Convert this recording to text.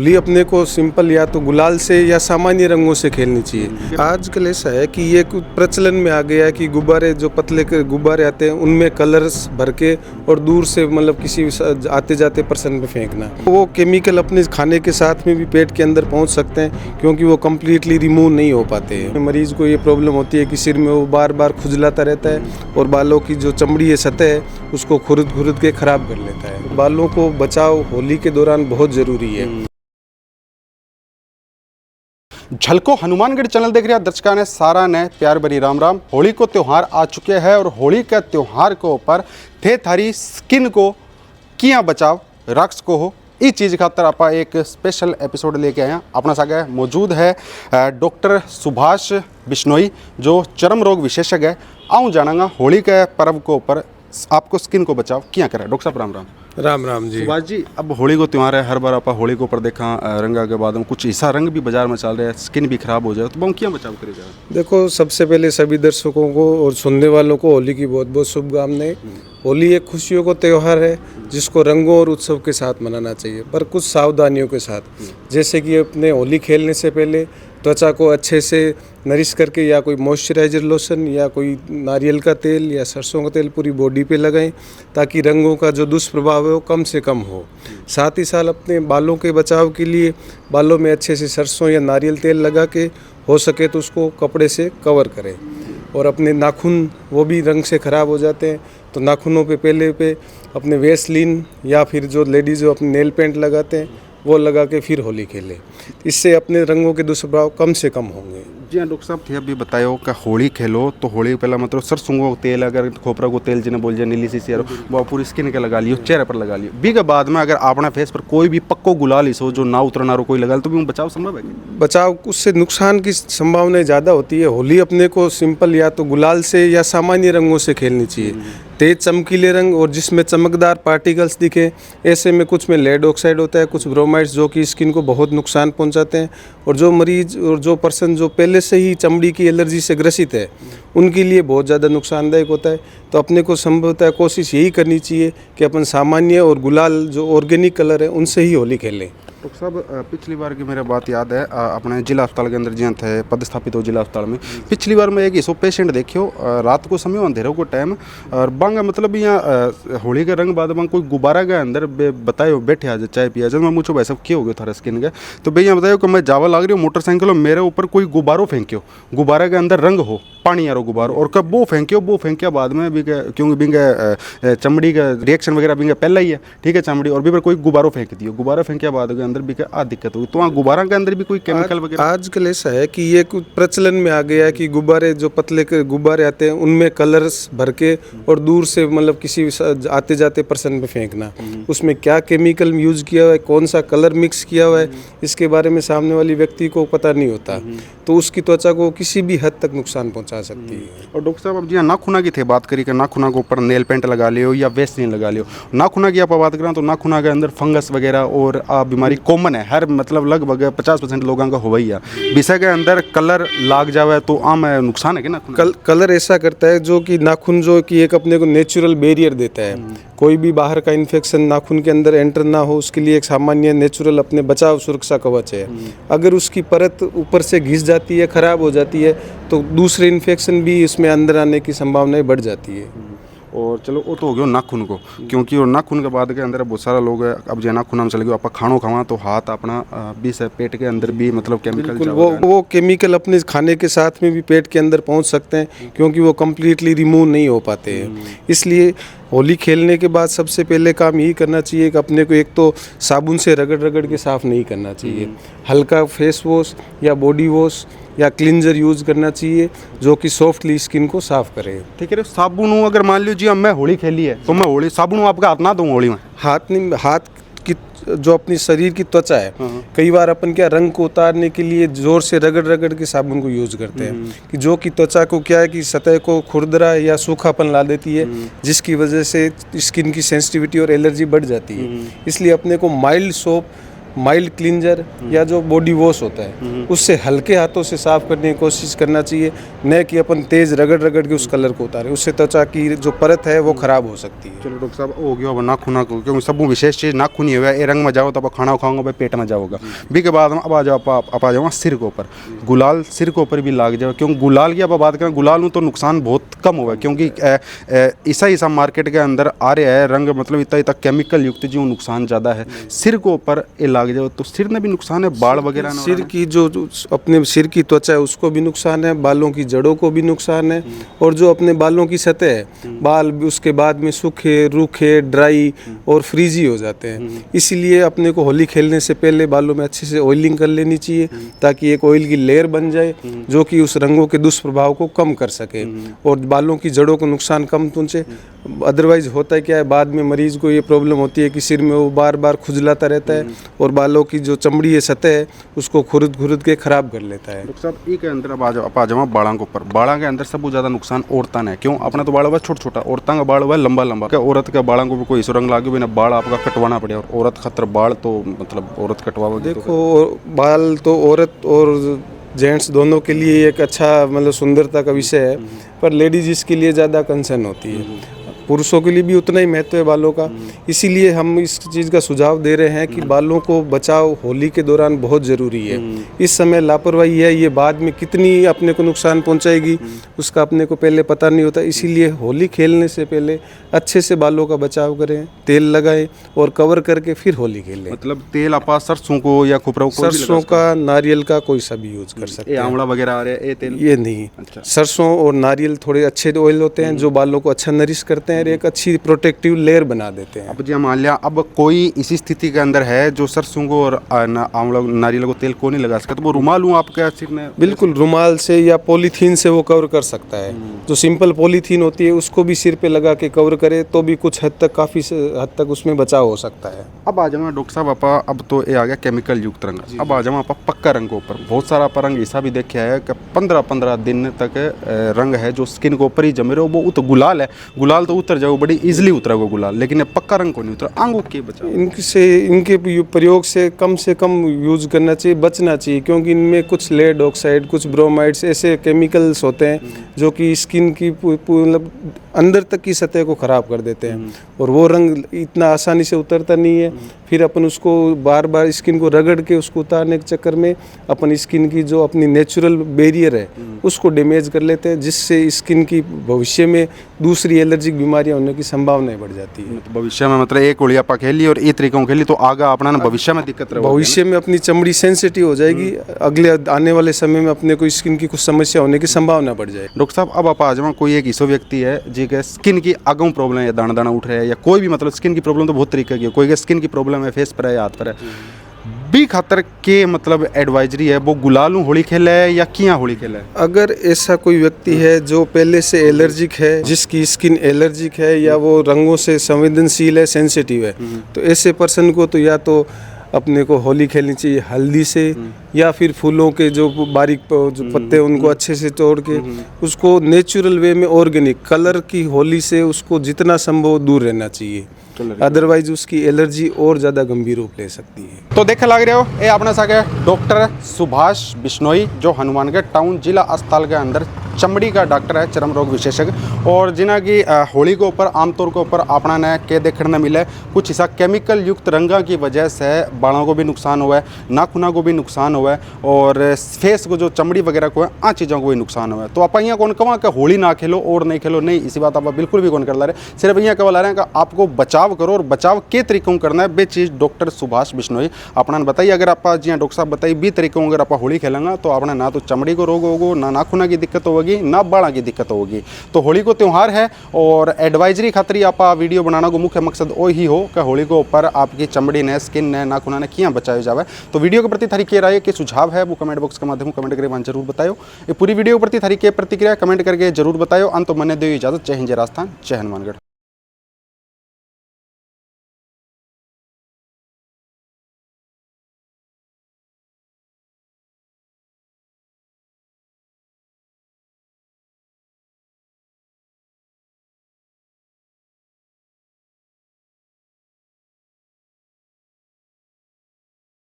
होली अपने को सिंपल या तो गुलाल से या सामान्य रंगों से खेलनी चाहिए। आजकल ऐसा है कि ये कुछ प्रचलन में आ गया है कि गुब्बारे जो पतले के गुब्बारे आते हैं उनमें कलर्स भर के और दूर से मतलब किसी आते जाते पर्सन पे फेंकना, वो केमिकल अपने खाने के साथ में भी पेट के अंदर पहुंच सकते हैं क्योंकि वो कम्प्लीटली रिमूव नहीं हो पाते हैं। मरीज को ये प्रॉब्लम होती है कि सिर में वो बार बार खुजलाता रहता है और बालों की जो चमड़ी है सतह है उसको खुरद के खराब कर लेता है। बालों को बचाव होली के दौरान बहुत ज़रूरी है। झलको हनुमानगढ़ चैनल देख रहे हैं दर्शकों ने सारा ने प्यार भरी राम राम। होली को त्यौहार आ चुके हैं और होली के त्यौहार के ऊपर थे थारी स्किन को किया बचाव रक्स को हो इस चीज़ खातर आप एक स्पेशल एपिसोड लेके आए हैं। अपना साथ मौजूद है डॉक्टर सुभाष बिश्नोई जो चर्म रोग विशेषज्ञ है। आऊँ जानांगा होली के पर्व के ऊपर आपको स्किन को बचाव क्या करें। डॉक्टर साहब राम राम। राम राम जी। सुभाष जी, अब होली को त्यौहार है, हर बार आप होली के ऊपर देखा रंगा के बाद में कुछ ऐसा रंग भी बाजार में चल रहा है स्किन भी खराब हो जाए तो हम क्या बचाव करेगा। देखो, सबसे पहले सभी दर्शकों को और सुनने वालों को होली की बहुत बहुत शुभकामनाएं। होली एक खुशियों का त्यौहार है जिसको रंगों और उत्सव के साथ मनाना चाहिए, पर कुछ सावधानियों के साथ। जैसे कि अपने होली खेलने से पहले त्वचा को अच्छे से नरिश करके या कोई मॉइस्चराइजर लोशन या कोई नारियल का तेल या सरसों का तेल पूरी बॉडी पे लगाएं ताकि रंगों का जो दुष्प्रभाव है वो कम से कम हो। साथ ही साथ अपने बालों के बचाव के लिए बालों में अच्छे से सरसों या नारियल तेल लगा के हो सके तो उसको कपड़े से कवर करें। और अपने नाखून वो भी रंग से ख़राब हो जाते हैं तो नाखूनों पे पहले पे अपने वेसलीन या फिर जो लेडीज़ जो अपने नेल पेंट लगाते हैं वो लगा के फिर होली खेलें। इससे अपने रंगों के दुष्प्रभाव कम से कम होंगे। जी हाँ डॉक्टर साहब थे अभी बताओ कि होली खेलो तो होली पहला मतलब सरसों को तेल अगर खोपरा को तेल जिन्हें बोल जाए नीली सी शेयर वो पूरी स्किन के लगा लियो, चेहरे पर लगा लियो। बी के बाद में अगर अपना फेस पर कोई भी पक्को गुलाल इस जो ना उतरना रो कोई लगा तो भी बचाव संभव है। बचाव उससे नुकसान की संभावना ज़्यादा होती है। होली अपने को सिंपल या तो गुलाल से या सामान्य रंगों से खेलनी चाहिए। तेज चमकीले रंग और जिसमें चमकदार पार्टिकल्स दिखे ऐसे में कुछ में लेड ऑक्साइड होता है, कुछ ब्रोमाइड्स जो कि स्किन को बहुत नुकसान पहुंचाते हैं। और जो मरीज और जो पर्सन जो पहले से ही चमड़ी की एलर्जी से ग्रसित है उनके लिए बहुत ज़्यादा नुकसानदायक होता है। तो अपने को संभवतः कोशिश यही करनी चाहिए कि अपन सामान्य और गुलाल जो ऑर्गेनिक कलर है उनसे ही होली खेलें। डॉक्टर साहब पिछली बार की मेरे बात याद है अपने जिला अस्पताल के अंदर जहाँ थे पदस्थापित हो जिला अस्पताल में पिछली बार मैं एक ऐसा पेशेंट देखियो रात को समय अंधेरों को टाइम और बांगा मतलब यहाँ होली के रंग बाद कोई गुब्बारा के अंदर बतायो बैठे आज चाय पिया जब मैं मुझे भाई सब क्या हो गया थारा स्किन का तो भैया बतायो कि मैं जावा लाग रही हूँ मोटरसाइकिल मेरे ऊपर कोई गुब्बारों फेंक्यो गुब्बारा के अंदर रंग हो पानी यारो गुब्बारों और कब वो फेंक्यो बाद में भी क्योंकि बिंगे चमड़ी का रिएक्शन वगैरह बिंगे पहला ही है ठीक है चमड़ी और भी पर कोई गुब्बारों फेंक दियो गुब्बारा फेंके बाद के अंदर भी आ दिक्कत होगी। तो वहाँ गुब्बारा के अंदर भी कोई केमिकल वगैरह आजकल ऐसा है कि ये कुछ प्रचलन में आ गया है कि गुब्बारे जो पतले के गुब्बारे आते हैं उनमें कलर्स भर के और दूर से मतलब किसी आते जाते पर्सन पे फेंकना, उसमें क्या केमिकल यूज किया हुआ है, कौन सा कलर मिक्स किया हुआ है, इसके बारे में सामने वाली व्यक्ति को पता नहीं होता तो उसकी त्वचा को किसी भी हद तक नुकसान पहुंचा सकती है। और डॉक्टर साहब अब जी नाखूना की थे बात करी कि नाखूना के ऊपर नेल पेंट लगा लियो या वेस्लिन लगा लियो। नाखूना की आप बात करें तो नाखूना के अंदर फंगस वगैरह और बीमारी कॉमन है, हर मतलब लगभग 50% लोगों का हो ही है। विषय के अंदर कलर लाग जावे तो आम नुकसान है कि नाखून कलर ऐसा करता है जो कि नाखून जो कि एक अपने को नेचुरल बैरियर देता है। कोई भी बाहर का इन्फेक्शन नाखून के अंदर एंटर ना हो उसके लिए एक सामान्य नेचुरल अपने बचाव सुरक्षा कवच है। अगर उसकी परत ऊपर से घिस जाती है, खराब हो जाती है तो दूसरे इन्फेक्शन भी इसमें अंदर आने की संभावनाएं बढ़ जाती है। और चलो वो तो हो गया नाखून को क्योंकि और नाखून के बाद के अंदर बहुत सारा लोग है अब जो नाखून में चले गए आप खानो खावा तो हाथ अपना भी से पेट के अंदर भी मतलब केमिकल वो केमिकल अपने खाने के साथ में भी पेट के अंदर पहुंच सकते हैं क्योंकि वो कम्प्लीटली रिमूव नहीं हो पाते हैं। इसलिए होली खेलने के बाद सबसे पहले काम यही करना चाहिए कि अपने को एक तो साबुन से रगड़ के साफ़ नहीं करना चाहिए, हल्का फेस वॉश या बॉडी वॉश या क्लिंजर यूज़ करना चाहिए जो कि सॉफ्टली स्किन को साफ़ करे। ठीक है। साबुन अगर मान लो जी अब मैं होली खेली है तो मैं होली साबुन आपका हाथ ना दूँ होली में हाथ की जो अपनी शरीर की त्वचा है कई बार अपन क्या रंग को उतारने के लिए जोर से रगड़ के साबुन को यूज करते हैं कि जो कि त्वचा को क्या है कि सतह को खुरदरा या सूखापन ला देती है जिसकी वजह से स्किन की सेंसिटिविटी और एलर्जी बढ़ जाती है। इसलिए अपने को माइल्ड सोप माइल्ड क्लींजर या जो बॉडी वॉश होता है उससे हल्के हाथों से साफ करने की कोशिश करना चाहिए, न कि अपन तेज रगड़ रगड़ के उस कलर को उतारें। उससे त्वचा की जो परत है वो खराब हो सकती है। चलो डॉक्टर साहब हो गया अब नाखूना को, क्योंकि सब विशेष चीज़ नाखून ही हुआ, ये रंग में जाओ तो आप खाना खाओगे भाई पेट में जाओगा भी के बाद अब आ जाओ आप आ जाओ सिर के ऊपर, गुलाल सिर के ऊपर भी लाग जाओ, क्योंकि गुलाल की आप बात करें, गुलाल में तो नुकसान बहुत कम हुआ है, क्योंकि ऐसा मार्केट के अंदर आ रहा है रंग, मतलब इतना केमिकल युक्त जो नुकसान ज़्यादा है। सिर के ऊपर ये लाग जाओ तो सिर में भी नुकसान है, बाल वगैरह ना, सिर की जो अपने सिर की त्वचा है उसको भी नुकसान है, बालों की जड़ों को भी नुकसान है, और जो अपने बालों की सतह है, बाल उसके बाद में सूखे रूखे ड्राई और फ्रीजी हो जाते हैं। इसीलिए अपने को होली खेलने से पहले बालों में अच्छे से ऑयलिंग कर लेनी चाहिए, ताकि एक ऑयल की लेयर बन जाए जो कि उस रंगों के दुष्प्रभाव को कम कर सके और बालों की जड़ों को नुकसान कम पहुँचे। अदरवाइज होता है क्या है, बाद में मरीज को ये प्रॉब्लम होती है कि सिर में वो बार बार खुजलाता रहता है और बालों की जो चमड़ी है सतह है उसको खुरद के खराब कर लेता है। डॉक्टर साहब एक अंदर अब आ जाओ बालों के ऊपर, बालों के अंदर सबसे ज़्यादा नुकसान औरतों ने, क्यों अपना तो बाल हुआ छोटा छोटा, औरतों का बाल हुआ लंबा लंबा, क्या औरत के बालों को भी कोई रंग लागे बिना बाल आपका कटवाना पड़े, और औरत खतर बाल तो मतलब औरत कटवा देखो बाल तो औरत और जेंट्स दोनों के लिए एक अच्छा मतलब सुंदरता का विषय है, पर लेडीज इसके लिए ज़्यादा कंसर्न होती है। पुरुषों के लिए भी उतना ही महत्व है बालों का, इसीलिए हम इस चीज़ का सुझाव दे रहे हैं कि बालों को बचाव होली के दौरान बहुत ज़रूरी है। इस समय लापरवाही है, ये बाद में कितनी अपने को नुकसान पहुंचाएगी उसका अपने को पहले पता नहीं होता। इसीलिए होली खेलने से पहले अच्छे से बालों का बचाव करें, तेल लगाएं और कवर करके फिर होली खेलें। मतलब तेल आप सरसों को या खुपरा को, सरसों का, नारियल का कोई सा भी यूज कर सकते हैं। आंवला वगैरह आ रहा है ये तेल, ये नहीं। अच्छा। सरसों और नारियल थोड़े अच्छे ऑयल होते हैं जो बालों को अच्छा नरिश करते हैं, एक अच्छी प्रोटेक्टिव लेयर बना देते हैं। अब जी मान लिया अब कोई इसी स्थिति के अंदर है जो सरसों को और आंवला नारियल को तेल को नहीं लगा सकता, तो वो रुमाल हूँ आपके सिर में? बिल्कुल, रुमाल से या पॉलीथीन से वो कवर कर सकता है। जो सिंपल पॉलीथीन होती है उसको भी सिर पे लगा के कवर करे तो भी कुछ हद तक, काफ़ी हद तक उसमें बचाव हो सकता है। अब आ जाओ डॉक्टर साहब आपा, अब तो ये आ गया केमिकल युक्त रंग, अब आ जाओ आप पक्का रंग के ऊपर। बहुत सारा आप रंग ऐसा भी देखा है कि 15-15 दिन तक रंग है जो स्किन के ऊपर ही जमे रहे, वो तो गुलाल है, गुलाल तो उतर जाओ बड़ी इजीली उतरा वो गुलाल, लेकिन ये पक्का रंग को नहीं उतरा। आंगों के बचाव इनके प्रयोग से कम यूज करना चाहिए, बचना चाहिए, क्योंकि इनमें कुछ लेड ऑक्साइड, कुछ ब्रोमाइड्स ऐसे केमिकल्स होते हैं जो कि स्किन की मतलब अंदर तक की सतह को ख़राब कर देते हैं और वो रंग इतना आसानी से उतरता नहीं है। फिर अपन उसको बार बार स्किन को रगड़ के उसको उतारने के चक्कर में अपन स्किन की जो अपनी नेचुरल बैरियर है उसको डैमेज कर लेते हैं, जिससे स्किन की भविष्य में दूसरी एलर्जिक बीमारियां होने की संभावनाएं बढ़ जाती है। तो भविष्य में मतलब एक गोली आप खेली और एक तरीकों खेली तो आगा अपना भविष्य में दिक्कत रहे, भविष्य में अपनी चमड़ी सेंसिटिव हो जाएगी, अगले आने वाले समय में अपने को स्किन की कुछ समस्या होने की संभावना बढ़ जाएगी। डॉक्टर साहब अब आप आ जाओ, कोई एक ऐसा व्यक्ति है जी के स्किन की आगों प्रॉब्लम है, दाना दाना उठ रहा है, या कोई भी मतलब स्किन की प्रॉब्लम तो बहुत तरीके की है, कोई के स्किन की प्रॉब्लम है फेस पर है या हाथ पर है, बी खातर के मतलब एडवाइजरी है वो गुलालू होली खेला है या किया होली खेला है? अगर ऐसा कोई व्यक्ति है जो पहले से एलर्जिक है, जिसकी स्किन एलर्जिक है या वो रंगों से संवेदनशील है, सेंसिटिव है, तो ऐसे पर्सन को तो या तो अपने को होली खेलनी चाहिए हल्दी से, या फिर फूलों के जो बारीक जो पत्ते उनको अच्छे से तोड़ के उसको नेचुरल वे में ऑर्गेनिक कलर की होली से उसको जितना संभव दूर रहना चाहिए, अदरवाइज उसकी एलर्जी और ज़्यादा गंभीर रूप ले सकती है। तो देख लग रहे हो ये अपना सागे डॉक्टर सुभाष बिश्नोई जो हनुमानगढ़ टाउन जिला अस्पताल के अंदर चमड़ी का डॉक्टर है, चर्म रोग विशेषज्ञ, और जिना की होली के ऊपर आमतौर के ऊपर अपना ने के देखने मिले कुछ ऐसा केमिकल युक्त रंगा की वजह से बालों को भी नुकसान हुआ है, नाखूना को भी नुकसान हुआ है, और फेस को जो चमड़ी वगैरह को है आ चीज़ों को भी नुकसान हुआ है। तो आप यहाँ कौन कहा कि होली ना खेलो और नहीं खेलो, नहीं, इसी बात आप बिल्कुल भी कौन कर ला रहे, सिर्फ यहाँ केवल आ रहे हैं कि आपको बचाव करो और बचाव के तरीकों करना है, बे चीज़ डॉक्टर सुभाष बिश्नोई अपना बताइए। अगर आप जी डॉक्टर साहब बताइए बी तरीकों अगर आप होली खेलेंगे तो अपना ना तो चमड़ी को रोग होगा, ना नाखूना की दिक्कत होगी, ना बाड़ा की दिक्कत होगी। तो होली को त्यौहार है और एडवाइजरी खातिर आप वीडियो बनाना को मुख्य मकसद वो ही हो कि होली को ऊपर आपकी चमड़ी ने, स्किन ने, नाखूना ने किया बचाया जाए। तो वीडियो के प्रति थारी के राय के सुझाव है वो कमेंट बॉक्स के माध्यम कमेंट करके जरूर बताओ। ये पूरी वीडियो के प्रति थारी के प्रतिक्रिया कमेंट करके जरूर बताओ। अंत मैंने दो इजाजत। जय हिंद, जय राजस्थान, जय हनुमानगढ़।